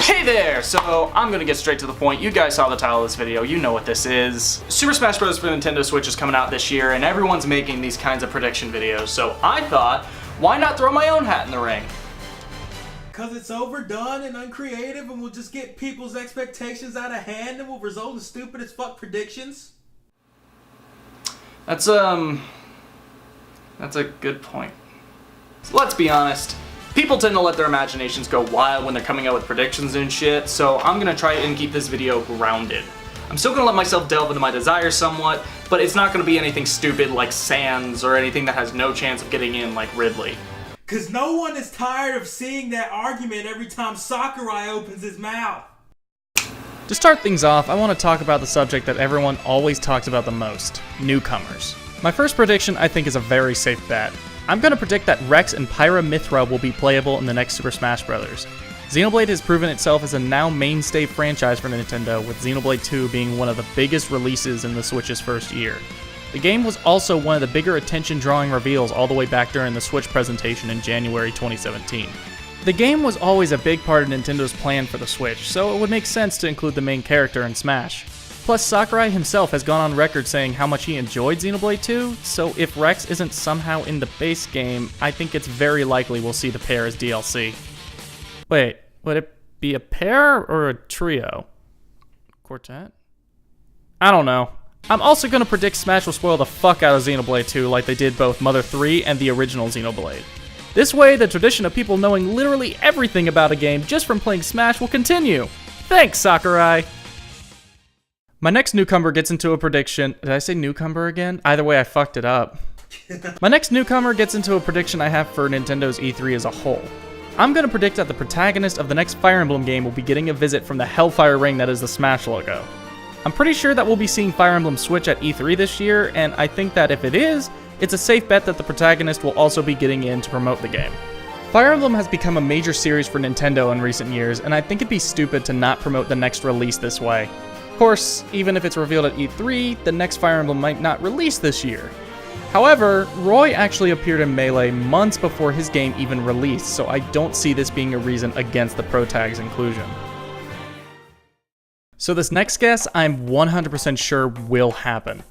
Hey there! So, I'm gonna get straight to the point. You guys saw the title of this video, you know what this is. Super Smash Bros. For Nintendo Switch is coming out this year, and everyone's making these kinds of prediction videos, so I thought, why not throw my own hat in the ring? Cause it's overdone and uncreative and will just get people's expectations out of hand and will result in stupid as fuck predictions? That's a good point. So let's be honest. People tend to let their imaginations go wild when they're coming out with predictions and shit, so I'm gonna try and keep this video grounded. I'm still gonna let myself delve into my desires somewhat, but it's not gonna be anything stupid like Sans or anything that has no chance of getting in like Ridley. Cause no one is tired of seeing that argument every time Sakurai opens his mouth. To start things off, I want to talk about the subject that everyone always talks about the most, newcomers. My first prediction I think is a very safe bet. I'm going to predict that Rex and Pyra Mythra will be playable in the next Super Smash Bros. Xenoblade has proven itself as a now mainstay franchise for Nintendo, with Xenoblade 2 being one of the biggest releases in the Switch's first year. The game was also one of the bigger attention-drawing reveals all the way back during the Switch presentation in January 2017. The game was always a big part of Nintendo's plan for the Switch, so it would make sense to include the main character in Smash. Plus, Sakurai himself has gone on record saying how much he enjoyed Xenoblade 2, so if Rex isn't somehow in the base game, I think it's very likely we'll see the pair as DLC. Wait, would it be a pair or a trio? Quartet? I don't know. I'm also going to predict Smash will spoil the fuck out of Xenoblade 2 like they did both Mother 3 and the original Xenoblade. This way, the tradition of people knowing literally everything about a game just from playing Smash will continue. Thanks, Sakurai! My next newcomer gets into a prediction. Did I say newcomer again? Either way, I fucked it up. My next newcomer gets into a prediction I have for Nintendo's E3 as a whole. I'm going to predict that the protagonist of the next Fire Emblem game will be getting a visit from the Hellfire ring that is the Smash logo. I'm pretty sure that we'll be seeing Fire Emblem Switch at E3 this year, and I think that if it is, it's a safe bet that the protagonist will also be getting in to promote the game. Fire Emblem has become a major series for Nintendo in recent years, and I think it'd be stupid to not promote the next release this way. Of course, even if it's revealed at E3, the next Fire Emblem might not release this year. However, Roy actually appeared in Melee months before his game even released, so I don't see this being a reason against the protag's inclusion. So this next guess, I'm 100% sure will happen.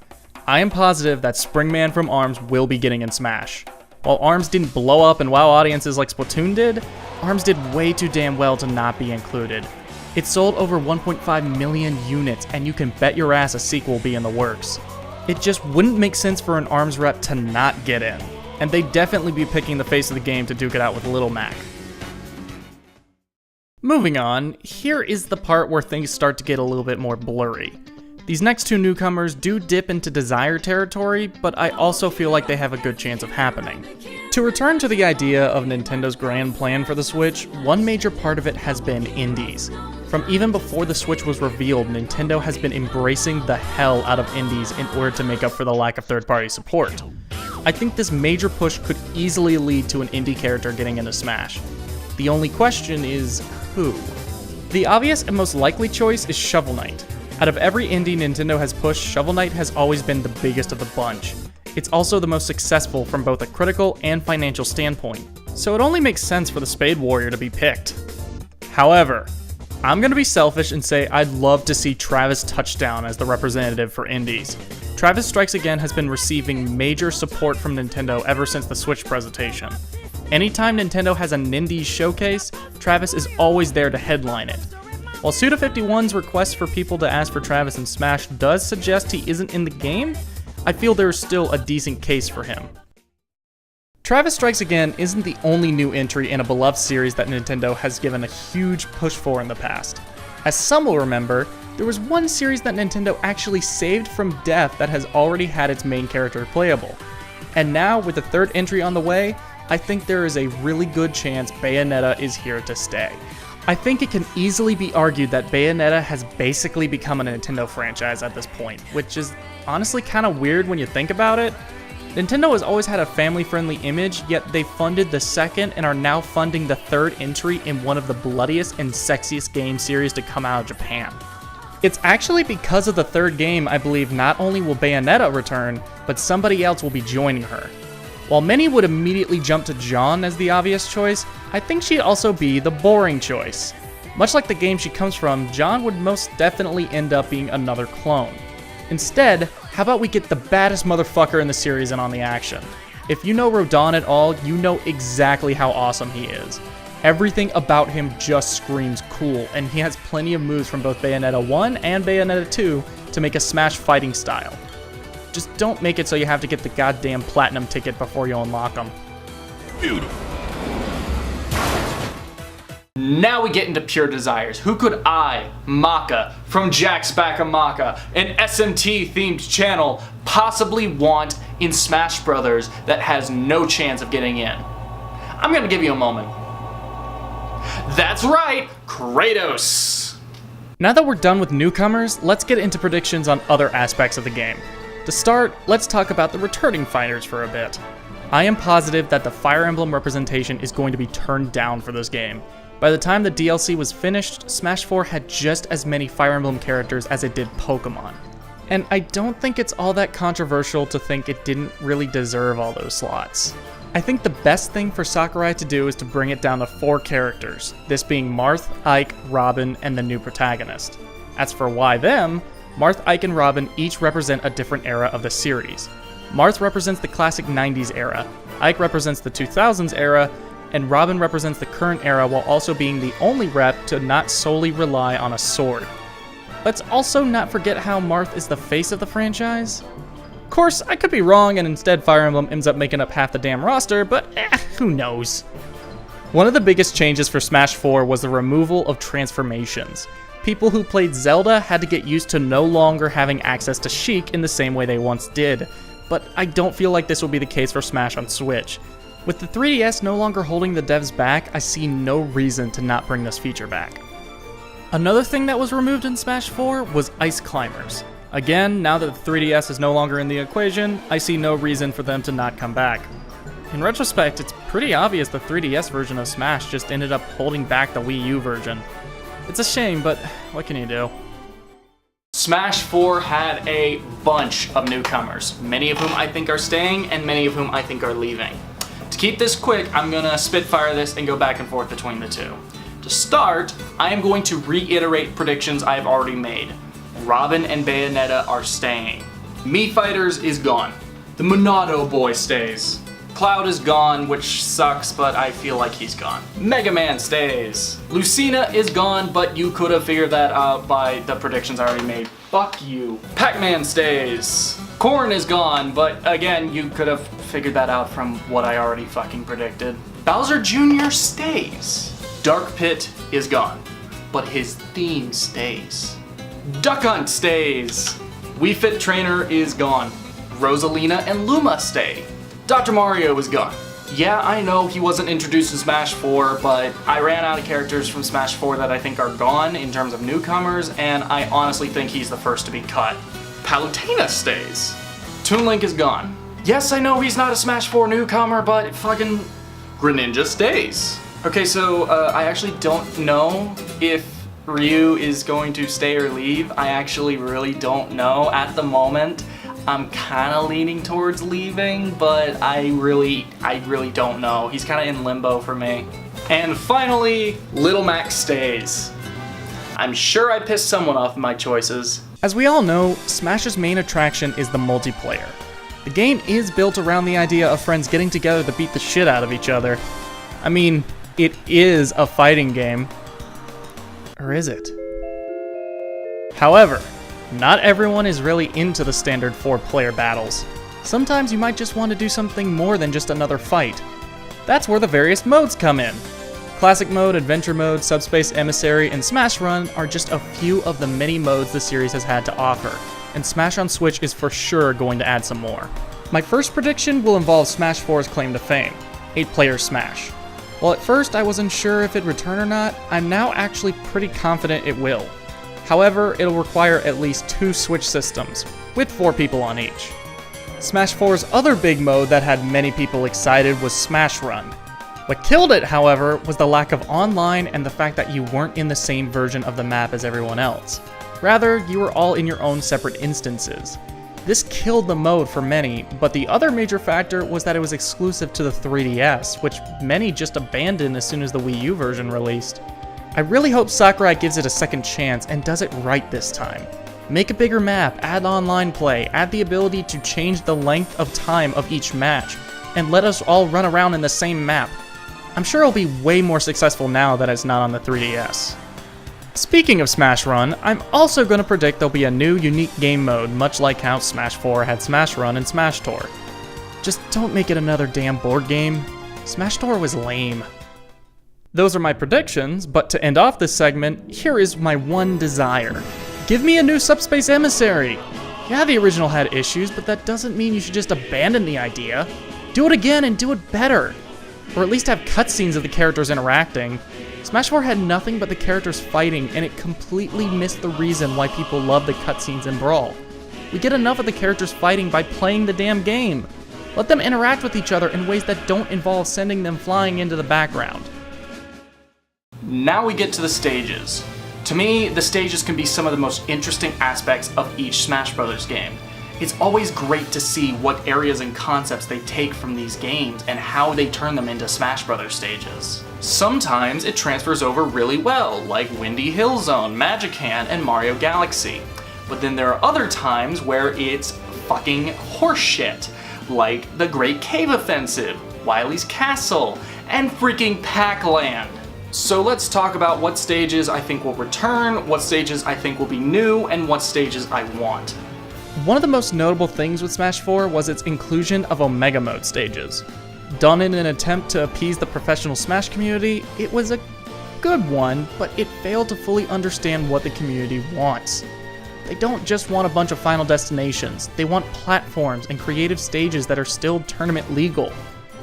I am positive that Springman from ARMS will be getting in Smash. While ARMS didn't blow up and wow audiences like Splatoon did, ARMS did way too damn well to not be included. It sold over 1.5 million units, and you can bet your ass a sequel will be in the works. It just wouldn't make sense for an ARMS rep to not get in, and they'd definitely be picking the face of the game to duke it out with Little Mac. Moving on, here is the part where things start to get a little bit more blurry. These next two newcomers do dip into Desire territory, but I also feel like they have a good chance of happening. To return to the idea of Nintendo's grand plan for the Switch, one major part of it has been indies. From even before the Switch was revealed, Nintendo has been embracing the hell out of indies in order to make up for the lack of third-party support. I think this major push could easily lead to an indie character getting into Smash. The only question is, who? The obvious and most likely choice is Shovel Knight. Out of every indie Nintendo has pushed, Shovel Knight has always been the biggest of the bunch. It's also the most successful from both a critical and financial standpoint, so it only makes sense for the Spade Warrior to be picked. However, I'm gonna be selfish and say I'd love to see Travis Touchdown as the representative for indies. Travis Strikes Again has been receiving major support from Nintendo ever since the Switch presentation. Anytime Nintendo has an indies showcase, Travis is always there to headline it. While Suda51's request for people to ask for Travis in Smash does suggest he isn't in the game, I feel there is still a decent case for him. Travis Strikes Again isn't the only new entry in a beloved series that Nintendo has given a huge push for in the past. As some will remember, there was one series that Nintendo actually saved from death that has already had its main character playable. And now, with the third entry on the way, I think there is a really good chance Bayonetta is here to stay. I think it can easily be argued that Bayonetta has basically become a Nintendo franchise at this point, which is honestly kind of weird when you think about it. Nintendo has always had a family-friendly image, yet they funded the second and are now funding the third entry in one of the bloodiest and sexiest game series to come out of Japan. It's actually because of the third game I believe not only will Bayonetta return, but somebody else will be joining her. While many would immediately jump to John as the obvious choice, I think she'd also be the boring choice. Much like the game she comes from, John would most definitely end up being another clone. Instead, how about we get the baddest motherfucker in the series in on the action? If you know Rodon at all, you know exactly how awesome he is. Everything about him just screams cool, and he has plenty of moves from both Bayonetta 1 and Bayonetta 2 to make a Smash fighting style. Just don't make it so you have to get the goddamn platinum ticket before you unlock him. Beautiful. Now we get into pure desires. Who could I, Macca, from Jack's Back of Macca, an SMT themed channel, possibly want in Smash Brothers that has no chance of getting in? I'm gonna give you a moment. That's right, Kratos! Now that we're done with newcomers, let's get into predictions on other aspects of the game. To start, let's talk about the returning fighters for a bit. I am positive that the Fire Emblem representation is going to be turned down for this game. By the time the DLC was finished, Smash 4 had just as many Fire Emblem characters as it did Pokemon. And I don't think it's all that controversial to think it didn't really deserve all those slots. I think the best thing for Sakurai to do is to bring it down to 4 characters, this being Marth, Ike, Robin, and the new protagonist. As for why them, Marth, Ike, and Robin each represent a different era of the series. Marth represents the classic 90s era, Ike represents the 2000s era, and Robin represents the current era while also being the only rep to not solely rely on a sword. Let's also not forget how Marth is the face of the franchise. Of course, I could be wrong and instead Fire Emblem ends up making up half the damn roster, but who knows. One of the biggest changes for Smash 4 was the removal of transformations. People who played Zelda had to get used to no longer having access to Sheik in the same way they once did, but I don't feel like this will be the case for Smash on Switch. With the 3DS no longer holding the devs back, I see no reason to not bring this feature back. Another thing that was removed in Smash 4 was Ice Climbers. Again, now that the 3DS is no longer in the equation, I see no reason for them to not come back. In retrospect, it's pretty obvious the 3DS version of Smash just ended up holding back the Wii U version. It's a shame, but what can you do? Smash 4 had a bunch of newcomers, many of whom I think are staying and many of whom I think are leaving. To keep this quick, I'm gonna spitfire this and go back and forth between the two. To start, I am going to reiterate predictions I've already made. Robin and Bayonetta are staying. Mii Fighters is gone. The Monado boy stays. Cloud is gone, which sucks, but I feel like he's gone. Mega Man stays. Lucina is gone, but you could have figured that out by the predictions I already made. Fuck you. Pac-Man stays. Korn is gone, but again, you could have figured that out from what I already fucking predicted. Bowser Jr. stays. Dark Pit is gone, but his theme stays. Duck Hunt stays. Wii Fit Trainer is gone. Rosalina and Luma stay. Dr. Mario is gone. Yeah, I know he wasn't introduced in Smash 4, but I ran out of characters from Smash 4 that I think are gone in terms of newcomers, and I honestly think he's the first to be cut. Palutena stays. Toon Link is gone. Yes, I know he's not a Smash 4 newcomer, but fucking Greninja stays. Okay, so I actually don't know if Ryu is going to stay or leave. I actually really don't know at the moment. I'm kind of leaning towards leaving, but I really don't know. He's kind of in limbo for me. And finally, Little Mac stays. I'm sure I pissed someone off in my choices. As we all know, Smash's main attraction is the multiplayer. The game is built around the idea of friends getting together to beat the shit out of each other. I mean, it is a fighting game. Or is it? However, not everyone is really into the standard 4-player battles. Sometimes you might just want to do something more than just another fight. That's where the various modes come in. Classic Mode, Adventure Mode, Subspace Emissary, and Smash Run are just a few of the many modes the series has had to offer, and Smash on Switch is for sure going to add some more. My first prediction will involve Smash 4's claim to fame, 8-player Smash. While at first I wasn't sure if it'd return or not, I'm now actually pretty confident it will. However, it'll require at least 2 Switch systems, with 4 people on each. Smash 4's other big mode that had many people excited was Smash Run. What killed it, however, was the lack of online and the fact that you weren't in the same version of the map as everyone else. Rather, you were all in your own separate instances. This killed the mode for many, but the other major factor was that it was exclusive to the 3DS, which many just abandoned as soon as the Wii U version released. I really hope Sakurai gives it a second chance and does it right this time. Make a bigger map, add online play, add the ability to change the length of time of each match, and let us all run around in the same map. I'm sure it'll be way more successful now that it's not on the 3DS. Speaking of Smash Run, I'm also going to predict there'll be a new unique game mode, much like how Smash 4 had Smash Run and Smash Tour. Just don't make it another damn board game. Smash Tour was lame. Those are my predictions, but to end off this segment, here is my one desire. Give me a new Subspace Emissary! Yeah, the original had issues, but that doesn't mean you should just abandon the idea. Do it again and do it better! Or at least have cutscenes of the characters interacting. Smash 4 had nothing but the characters fighting, and it completely missed the reason why people love the cutscenes in Brawl. We get enough of the characters fighting by playing the damn game. Let them interact with each other in ways that don't involve sending them flying into the background. Now we get to the stages. To me, the stages can be some of the most interesting aspects of each Smash Bros. Game. It's always great to see what areas and concepts they take from these games and how they turn them into Smash Bros. Stages. Sometimes it transfers over really well, like Windy Hill Zone, Magican, and Mario Galaxy. But then there are other times where it's fucking horseshit, like the Great Cave Offensive, Wily's Castle, and freaking Pac-Land. So let's talk about what stages I think will return, what stages I think will be new, and what stages I want. One of the most notable things with Smash 4 was its inclusion of Omega Mode stages. Done in an attempt to appease the professional Smash community, it was a good one, but it failed to fully understand what the community wants. They don't just want a bunch of final destinations, they want platforms and creative stages that are still tournament legal.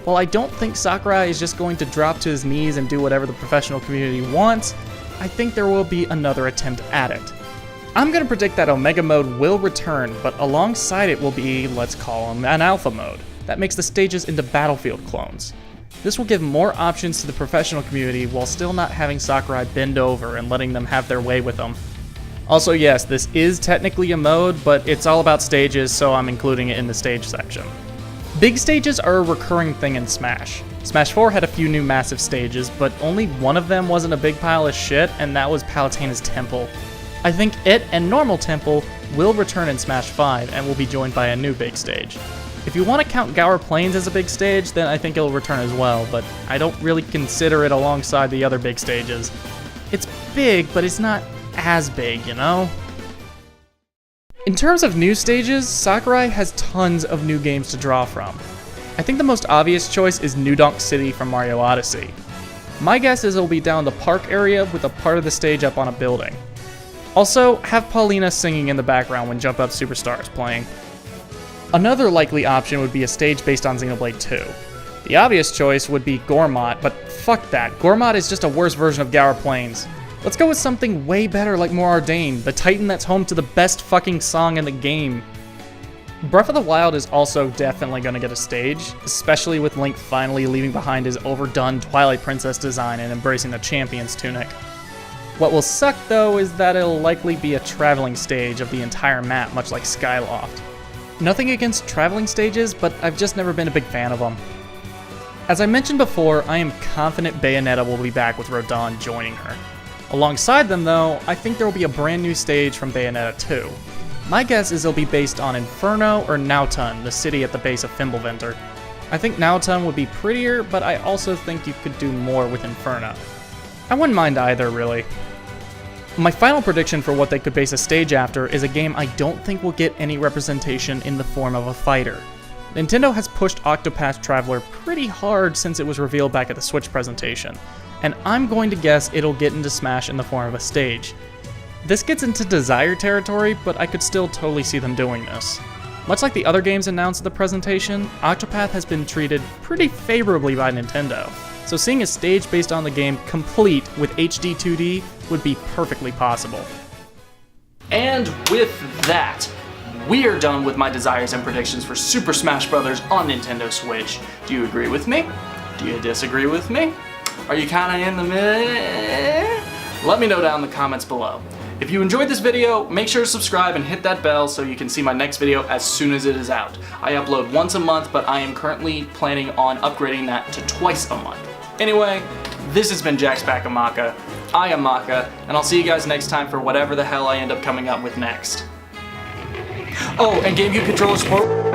While I don't think Sakurai is just going to drop to his knees and do whatever the professional community wants, I think there will be another attempt at it. I'm going to predict that Omega Mode will return, but alongside it will be, let's call them, an Alpha Mode that makes the stages into Battlefield clones. This will give more options to the professional community while still not having Sakurai bend over and letting them have their way with them. Also, yes, this is technically a mode, but it's all about stages, so I'm including it in the stage section. Big stages are a recurring thing in Smash. Smash 4 had a few new massive stages, but only one of them wasn't a big pile of shit, and that was Palutena's Temple. I think it and Normal Temple will return in Smash 5 and will be joined by a new big stage. If you want to count Gower Plains as a big stage, then I think it'll return as well, but I don't really consider it alongside the other big stages. It's big, but it's not as big, you know? In terms of new stages, Sakurai has tons of new games to draw from. I think the most obvious choice is New Donk City from Mario Odyssey. My guess is it'll be down the park area with a part of the stage up on a building. Also, have Paulina singing in the background when Jump Up Superstar is playing. Another likely option would be a stage based on Xenoblade 2. The obvious choice would be Gormott, but fuck that. Gormott is just a worse version of Gower Plains. Let's go with something way better like Morardain, the titan that's home to the best fucking song in the game. Breath of the Wild is also definitely going to get a stage, especially with Link finally leaving behind his overdone Twilight Princess design and embracing the champion's tunic. What will suck though is that it'll likely be a traveling stage of the entire map, much like Skyloft. Nothing against traveling stages, but I've just never been a big fan of them. As I mentioned before, I am confident Bayonetta will be back with Rodin joining her. Alongside them though, I think there will be a brand new stage from Bayonetta 2. My guess is it'll be based on Inferno or Nautun, the city at the base of Fimbulventr. I think Nautun would be prettier, but I also think you could do more with Inferno. I wouldn't mind either, really. My final prediction for what they could base a stage after is a game I don't think will get any representation in the form of a fighter. Nintendo has pushed Octopath Traveler pretty hard since it was revealed back at the Switch presentation, and I'm going to guess it'll get into Smash in the form of a stage. This gets into Desire territory, but I could still totally see them doing this. Much like the other games announced at the presentation, Octopath has been treated pretty favorably by Nintendo, so seeing a stage based on the game complete with HD 2D would be perfectly possible. And with that, we are done with my desires and predictions for Super Smash Bros. On Nintendo Switch. Do you agree with me? Do you disagree with me? Are you kinda in the mid? Let me know down in the comments below. If you enjoyed this video, make sure to subscribe and hit that bell so you can see my next video as soon as it is out. I upload once a month, but I am currently planning on upgrading that to twice a month. Anyway, this has been Jack's Back of Macca. I am Macca, and I'll see you guys next time for whatever the hell I end up coming up with next. Oh, and GameCube controller support.